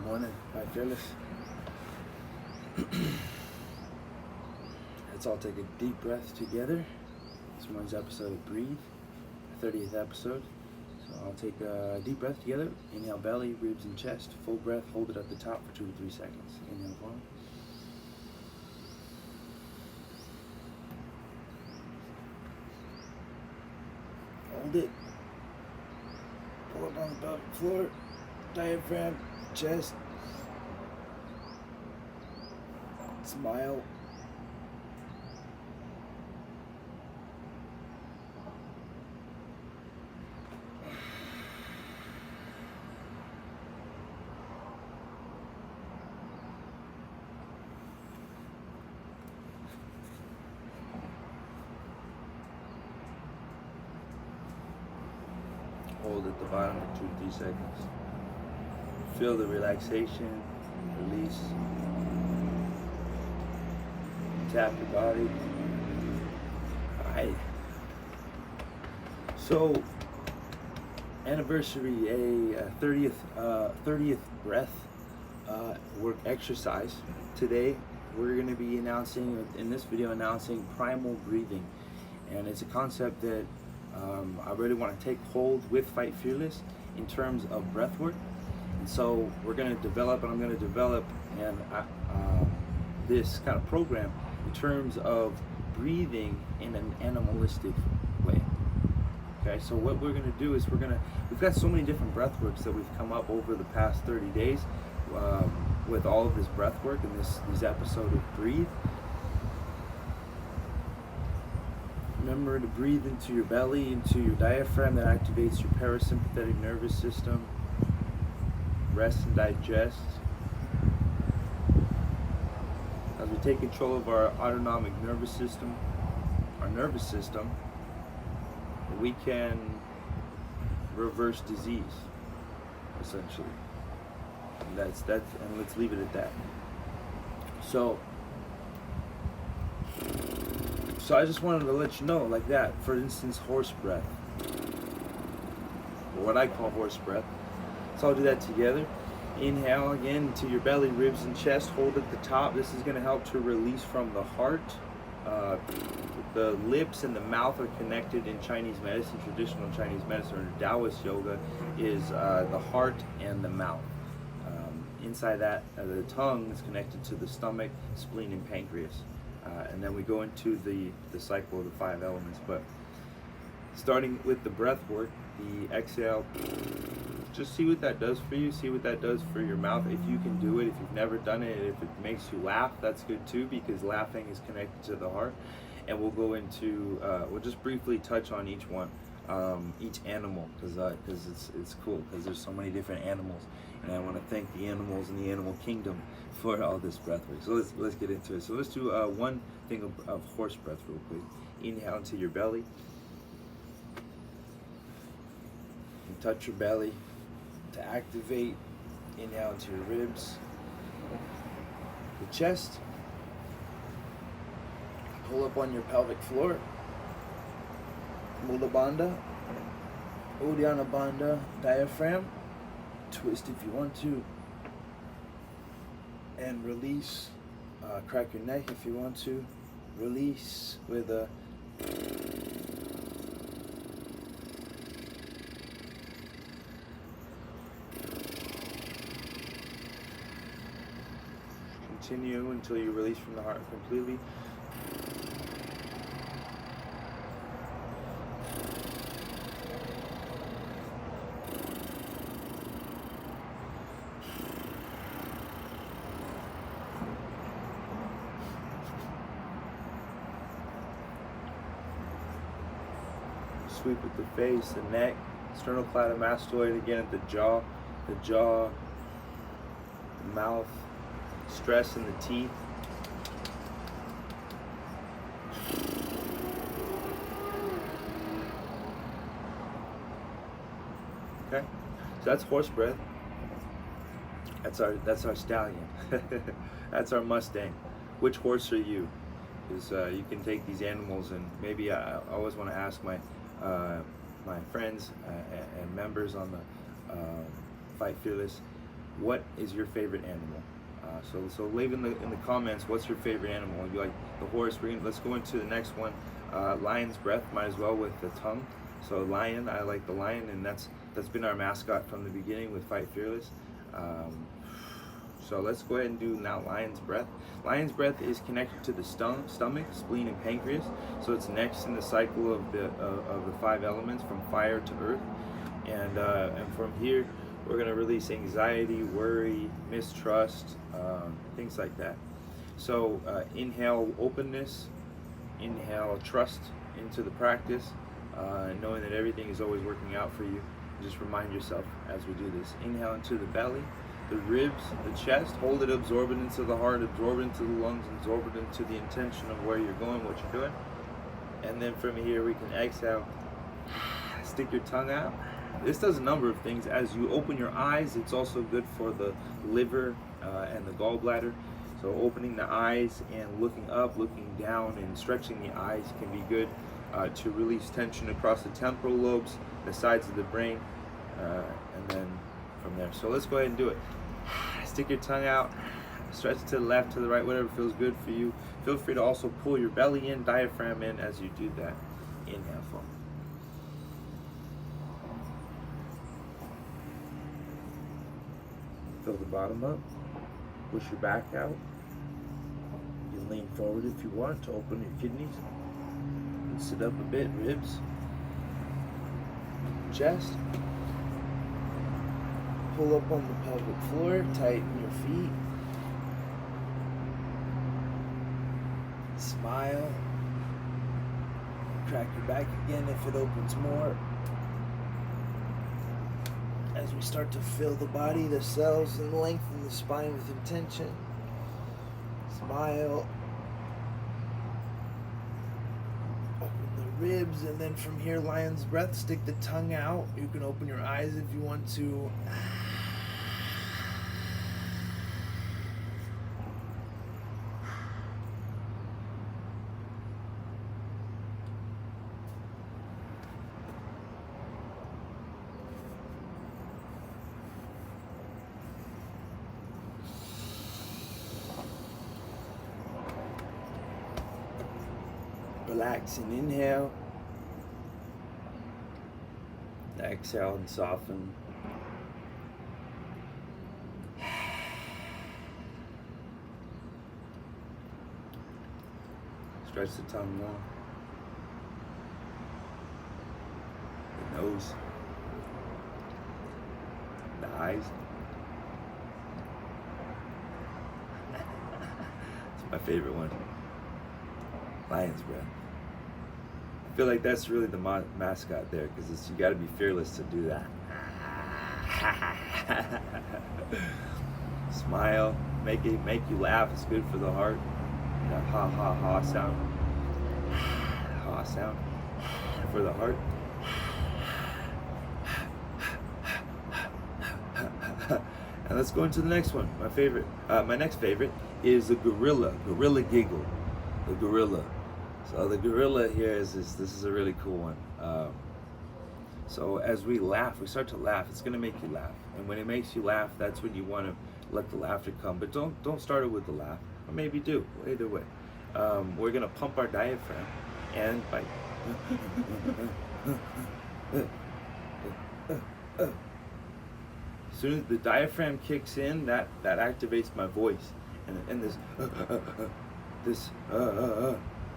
morning, my fearless. Let's all take a deep breath together. This morning's episode of Breathe, 30th episode. So I'll take a deep breath together. Inhale, belly, ribs, and chest. Full breath, hold it at the top for 2 to 3 seconds. Inhale, forward. Hold it. Pull up on the pelvic floor. Diaphragm, chest. Smile. Hold at the bottom for 2 to 3 seconds. Feel the relaxation, release. Tap your body. Alright. So, anniversary, a 30th breath work exercise. Today, we're going to be announcing, in this video, primal breathing. And it's a concept that I really want to take hold with Fight Fearless in terms of breath work. And so we're going to develop, and I'm going to develop this kind of program in terms of breathing in an animalistic way. Okay, so what we're going to do is we've got so many different breath works that we've come up over the past 30 days with all of this breath work and these episodes of Breathe. Remember to breathe into your belly, into your diaphragm. That activates your parasympathetic nervous system. Rest and digest. As we take control of our autonomic nervous system, we can reverse disease, essentially. And and let's leave it at that. So I just wanted to let you know, like that. For instance, horse breath, or what I call horse breath. So I'll do that together. Inhale again into your belly, ribs, and chest. Hold at the top. This is going to help to release from the heart. The lips and the mouth are connected in Chinese medicine, traditional Chinese medicine, or Taoist yoga, is the heart and the mouth. Inside that, the tongue is connected to the stomach, spleen, and pancreas. And then we go into the cycle of the 5 elements. But starting with the breath work, the exhale, just see what that does for you. See what that does for your mouth. If you can do it, if you've never done it, if it makes you laugh, that's good too, because laughing is connected to the heart. And we'll go into, we'll just briefly touch on each one, each animal, because it's cool, because there's so many different animals. And I want to thank the animals in the animal kingdom for all this breath work. So let's get into it. So let's do one thing of horse breath real quick. Inhale into your belly. And touch your belly to activate. Inhale into your ribs. The chest. Pull up on your pelvic floor. Mula Bandha. Uddiyana Bandha. Diaphragm. Twist if you want to, and release. Crack your neck if you want to. Release with a continue until you release from the heart completely. Sweep with the face, the neck, sternocleidomastoid again at the jaw, the mouth, stress in the teeth. Okay, so that's horse breath. That's our stallion. That's our Mustang. Which horse are you? Because you can take these animals, and maybe I always want to ask my friends and members on the Fight Fearless, what is your favorite animal? So leave in the comments what's your favorite animal. You like the horse? Let's go into the next one. Lion's breath, might as well with the tongue. So lion, I like the lion, and that's been our mascot from the beginning with Fight Fearless. So let's go ahead and do now lion's breath. Lion's breath is connected to the stomach, spleen, and pancreas. So it's next in the cycle of the 5 elements, from fire to earth. And from here, we're gonna release anxiety, worry, mistrust, things like that. So inhale openness, inhale trust into the practice, knowing that everything is always working out for you. Just remind yourself as we do this. Inhale into the belly, the ribs, the chest, hold it, absorb it into the heart, absorb it into the lungs, absorb it into the intention of where you're going, what you're doing. And then from here we can exhale, stick your tongue out. This does a number of things. As you open your eyes, it's also good for the liver and the gallbladder. So opening the eyes and looking up, looking down, and stretching the eyes can be good to release tension across the temporal lobes, the sides of the brain, and then from there. So let's go ahead and do it. Stick your tongue out, stretch to the left, to the right, whatever feels good for you. Feel free to also pull your belly in, diaphragm in as you do that. Inhale, full. Fill the bottom up, push your back out. You can lean forward if you want to open your kidneys. And sit up a bit, ribs, chest. Pull up on the pelvic floor, tighten your feet. Smile. Crack your back again if it opens more. As we start to fill the body, the cells, and lengthen the spine with intention. Smile. Open the ribs, and then from here, lion's breath, stick the tongue out. You can open your eyes if you want to. Relax and inhale. Exhale and soften. Stretch the tongue more. The nose. The eyes. It's my favorite one. Lion's breath. I feel like that's really the mascot there, because you got to be fearless to do that. Smile, make you laugh. It's good for the heart. That ha ha ha sound, ha sound for the heart. And let's go into the next one. My favorite, my next favorite is the gorilla giggle. The gorilla. So the gorilla here is this is a really cool one. So as we laugh, we start to laugh, it's gonna make you laugh. And when it makes you laugh, that's when you wanna let the laughter come. But don't start it with the laugh. Or maybe do, either way. We're gonna pump our diaphragm and by as soon as the diaphragm kicks in, that activates my voice. And this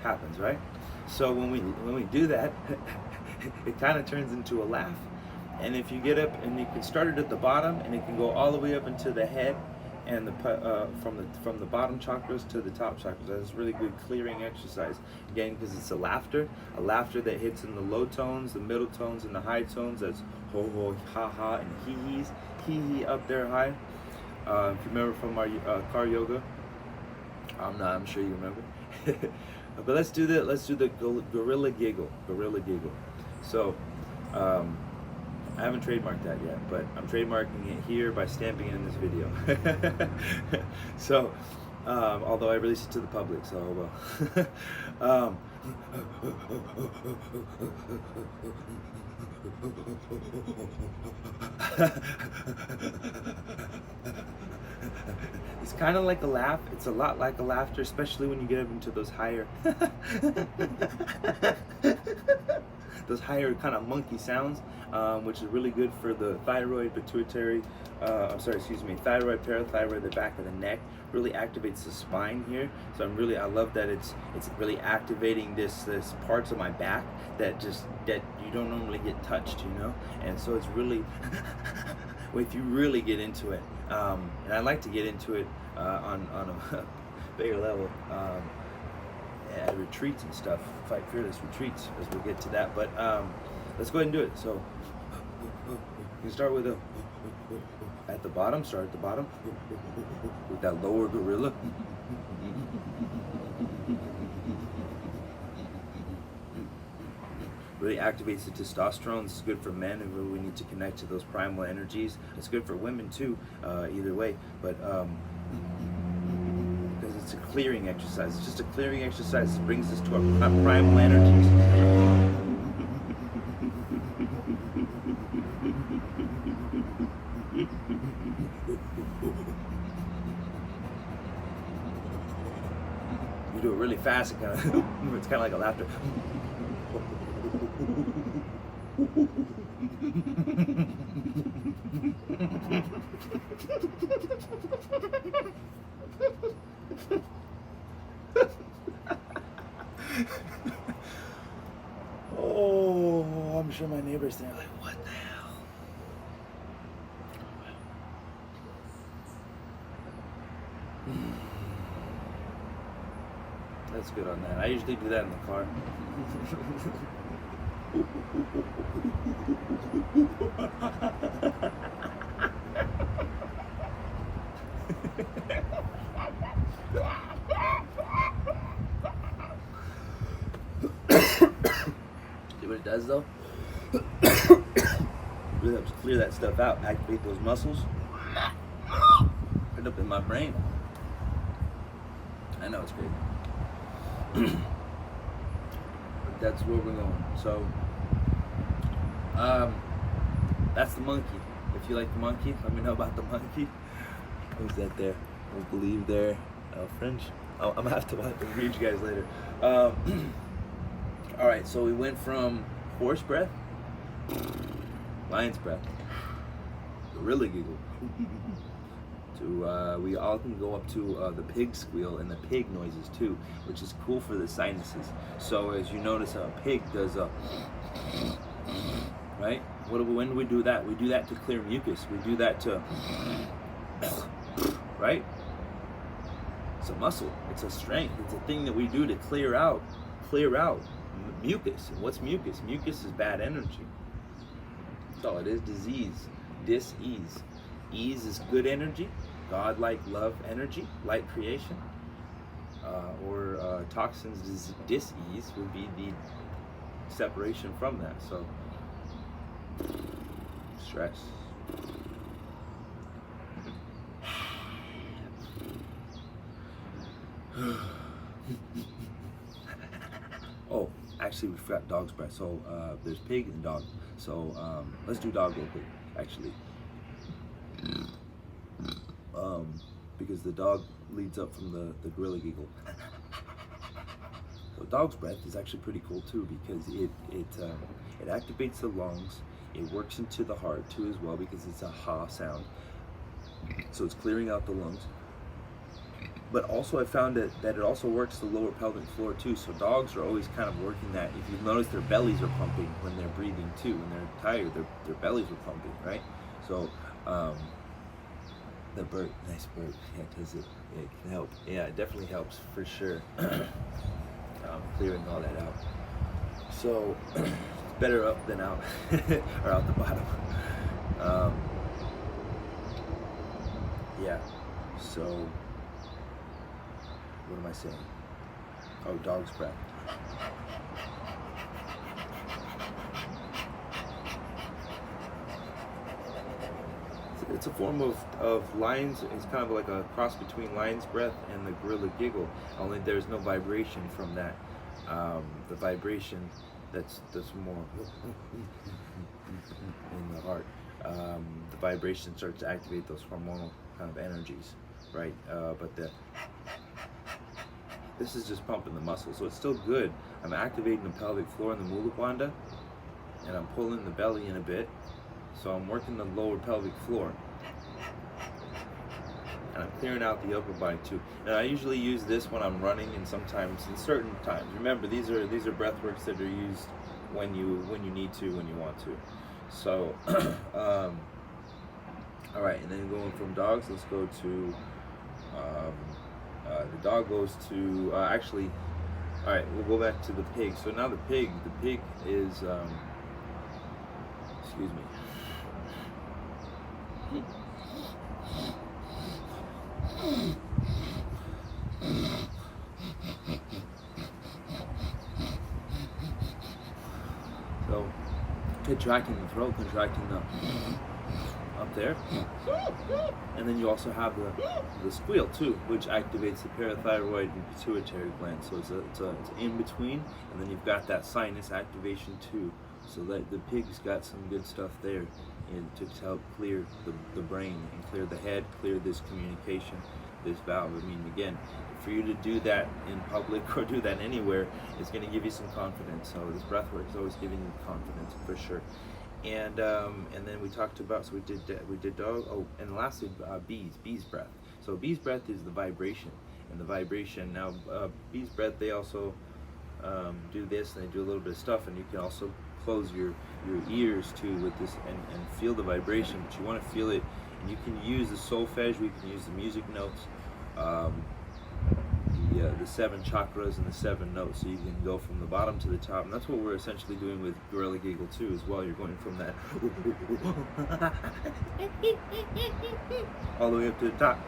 happens, right? So when we do that, it kind of turns into a laugh. And if you get up, and you can start it at the bottom, and it can go all the way up into the head, and from the bottom chakras to the top chakras. That's a really good clearing exercise. Again, because it's a laughter that hits in the low tones, the middle tones, and the high tones. That's ho ho, ha ha, and hee hee up there high. If you remember from our car yoga, I'm sure you remember. But let's do the gorilla giggle. So I haven't trademarked that yet, but I'm trademarking it here by stamping it in this video. So although I released it to the public, so It's kind of like a laugh. It's a lot like a laughter, especially when you get up into those higher, those higher kind of monkey sounds, which is really good for the thyroid, pituitary. Thyroid, parathyroid, the back of the neck. Really activates the spine here. So I love that it's really activating this parts of my back that you don't normally get touched, you know. And so it's really, if you really get into it, and I like to get into it on a bigger level at retreats and stuff, Fight Fearless retreats, as we'll get to that. But let's go ahead and do it. So you can start with at the bottom. Start at the bottom with that lower gorilla. Really activates the testosterone. This is good for men, and really we need to connect to those primal energies. It's good for women too, either way. But because it's a clearing exercise. It's just a clearing exercise. It brings us to our primal energies. You do it really fast, it's kind of like a laughter. Oh, I'm sure my neighbors there are like, what the hell? That's good on that. I usually do that in the car. See what it does though? Really helps clear that stuff out, activate those muscles. Put it up in my brain. I know it's great. But that's where we're going. So that's the monkey. If you like the monkey, let me know about the monkey. Who's that there? I don't believe they're French. I'm gonna have to read you guys later. All right, so we went from horse breath, lion's breath, gorilla giggle, to we all can go up to the pig squeal and the pig noises too, which is cool for the sinuses. So as you notice, a pig does a right. When do we do that? We do that to clear mucus. We do that to right. It's a muscle. It's a strength. It's a thing that we do to clear out mucus. And what's mucus? Mucus is bad energy. That's all it is. Disease, dis-ease. Ease is good energy, God-like love energy, light creation. Or toxins, dis-ease would be the separation from that. So stress. Oh, actually we forgot dog's breath. So there's pig and dog. So let's do dog real quick, actually. Because the dog leads up from the gorilla giggle. So dog's breath is actually pretty cool too, because it activates the lungs. It works into the heart too as well, because it's a ha sound. So it's clearing out the lungs. But also I found that it also works the lower pelvic floor too. So dogs are always kind of working that. If you notice, their bellies are pumping when they're breathing too. When they're tired, their bellies are pumping, right? So the burp, nice burp. Yeah, does it can help. Yeah, it definitely helps for sure. Clearing all that out. So better up than out, or out the bottom. Yeah. So what am I saying? Oh, dog's breath. It's a form of lion's. It's kind of like a cross between lion's breath and the gorilla giggle. Only there's no vibration from that. The vibration that's more in the heart. The vibration starts to activate those hormonal kind of energies, right? But this is just pumping the muscles, so it's still good. I'm activating the pelvic floor and the mula bandha, and I'm pulling the belly in a bit, so I'm working the lower pelvic floor. And I'm clearing out the upper body too. And I usually use this when I'm running, and sometimes in certain times. Remember, these are breath works that are used when you need to, when you want to. So, all right, and then going from dogs, let's go to the dog goes to actually. All right, we'll go back to the pig. So now the pig is excuse me. So contracting the throat, contracting the up there, and then you also have the squeal too, which activates the parathyroid and pituitary gland. So it's in between, and then you've got that sinus activation too. So that the pig's got some good stuff there, and to help clear the brain and clear the head, clear this communication, this valve. I mean, again, for you to do that in public or do that anywhere, it's going to give you some confidence. So this breath work is always giving you confidence for sure. And then we talked about, so we did dog. Oh, and lastly, bees breath. So bees breath is the vibration, and the vibration. Now bees breath, they also do this, and they do a little bit of stuff, and you can also close your ears too with this and feel the vibration. But you want to feel it, and you can use the solfege. We can use the music notes, the 7 chakras and the 7 notes, so you can go from the bottom to the top, and that's what we're essentially doing with gorilla giggle too as well. You're going from that all the way up to the top,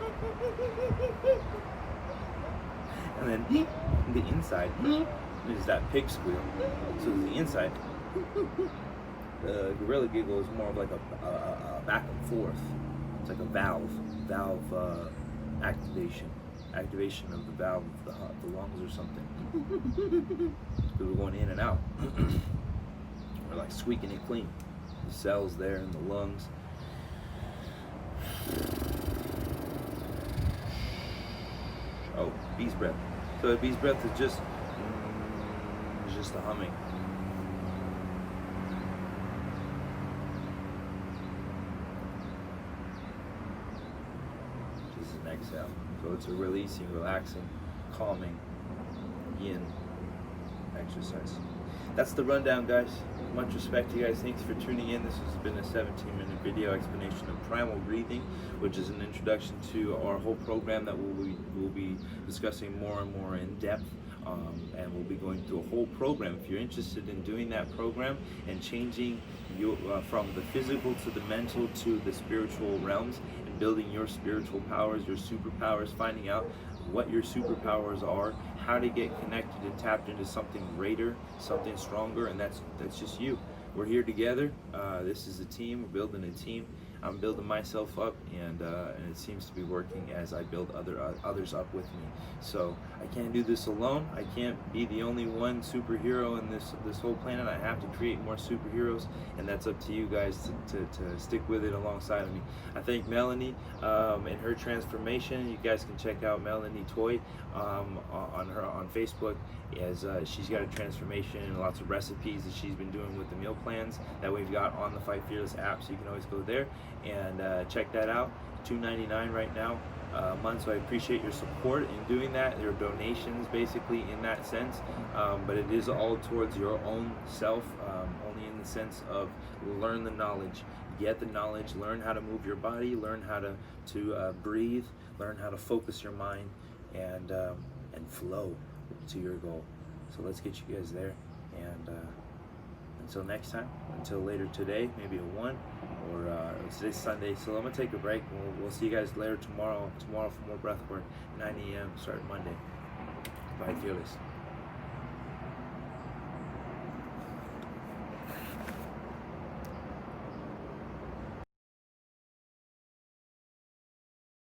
and then the inside is that pig squeal. So the inside, the gorilla giggle is more of like a back and forth. It's like a valve activation of the valve of the lungs or something. So we're going in and out. We're like squeaking it clean. The cells there in the lungs. Oh, bee's breath. So a bee's breath is just a humming. Just an exhale. So it's a releasing, relaxing, calming yin exercise. That's the rundown, guys. Much respect to you guys. Thanks for tuning in. This has been a 17-minute video explanation of primal breathing, which is an introduction to our whole program that we'll be discussing more and more in depth. And we'll be going through a whole program. If you're interested in doing that program and changing your, from the physical to the mental to the spiritual realms, and building your spiritual powers, your superpowers, finding out what your superpowers are, how to get connected and tapped into something greater, something stronger, and that's just you. We're here together. This is a team. We're building a team. I'm building myself up, and it seems to be working as I build others up with me. So I can't do this alone. I can't be the only one superhero in this whole planet. I have to create more superheroes, and that's up to you guys to stick with it alongside of me. I thank Melanie and her transformation. You guys can check out Melanie Toy on Facebook, as she's got a transformation and lots of recipes that she's been doing with the meal plans that we've got on the Fight Fearless app. So you can always go there and check that out. $2.99 right now a month, so I appreciate your support in doing that. Your donations basically in that sense, but it is all towards your own self, only in the sense of learn the knowledge, get the knowledge, learn how to move your body, learn how to breathe, learn how to focus your mind, and flow to your goal. So let's get you guys there, and until next time, until later today, maybe at 1, or today's Sunday, so I'm gonna take a break, and we'll see you guys later tomorrow for more breath work, 9 a.m. starting Monday. Bye, Fearless.